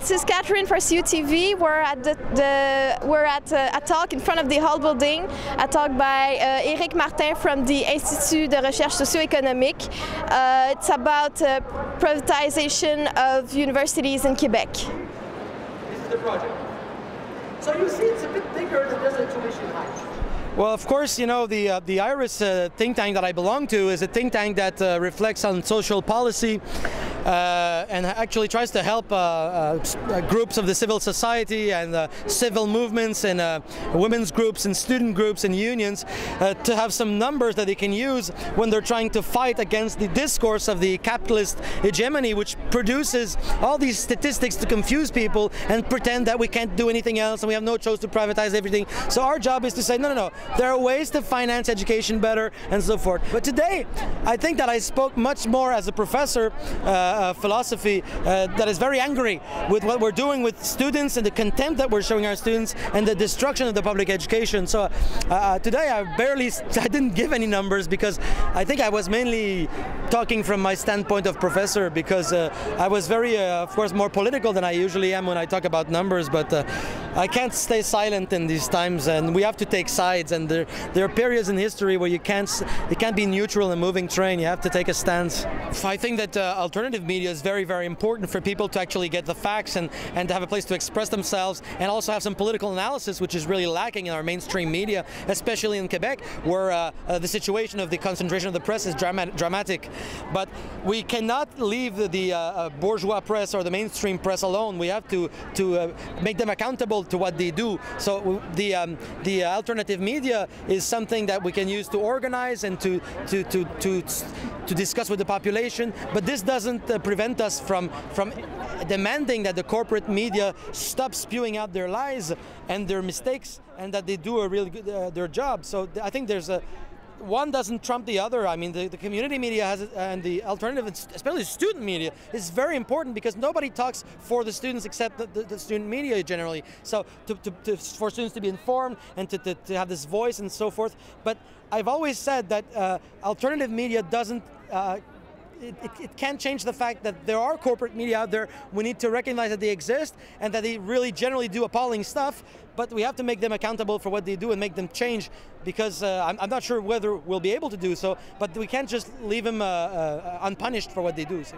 this is Catherine for CUTV. We're at a talk in front of the Hall building, a talk by Éric Martin from the Institut de Recherche Socio-Economique. It's about privatization of universities in Quebec. This is the project. So you see it's a bit bigger than just a tuition hike. Well, of course, you know, the IRIS think tank that I belong to is a think tank that reflects on social policy and actually tries to help groups of the civil society and civil movements and women's groups and student groups and unions to have some numbers that they can use when they're trying to fight against the discourse of the capitalist hegemony, which produces all these statistics to confuse people and pretend that we can't do anything else and we have no choice to privatize everything. So our job is to say, no, no, no. There are ways to finance education better and so forth. But today, I think that I spoke much more as a professor of philosophy that is very angry with what we're doing with students and the contempt that we're showing our students and the destruction of the public education. So today I didn't give any numbers because I think I was mainly talking from my standpoint of professor because I was very, of course, more political than I usually am when I talk about numbers, but I can't stay silent in these times and we have to take sides. And there are periods in history where you can't be neutral in a moving train. You have to take a stance. I think that alternative media is very, very important for people to actually get the facts and to have a place to express themselves and also have some political analysis, which is really lacking in our mainstream media, especially in Quebec, where the situation of the concentration of the press is dramatic. But we cannot leave the bourgeois press or the mainstream press alone. We have to make them accountable to what they do. So the alternative media is something that we can use to organize and to discuss with the population, but this doesn't prevent us from demanding that the corporate media stop spewing out their lies and their mistakes and that they do a really good their job. So I think there's one doesn't trump the other. I mean, the community media has and the alternative, especially student media, is very important because nobody talks for the students except the student media generally. So for students to be informed and to have this voice and so forth. But I've always said that alternative media doesn't. It can't change the fact that there are corporate media out there. We need to recognize that they exist and that they really generally do appalling stuff, but we have to make them accountable for what they do and make them change because I'm not sure whether we'll be able to do so, but we can't just leave them unpunished for what they do. So.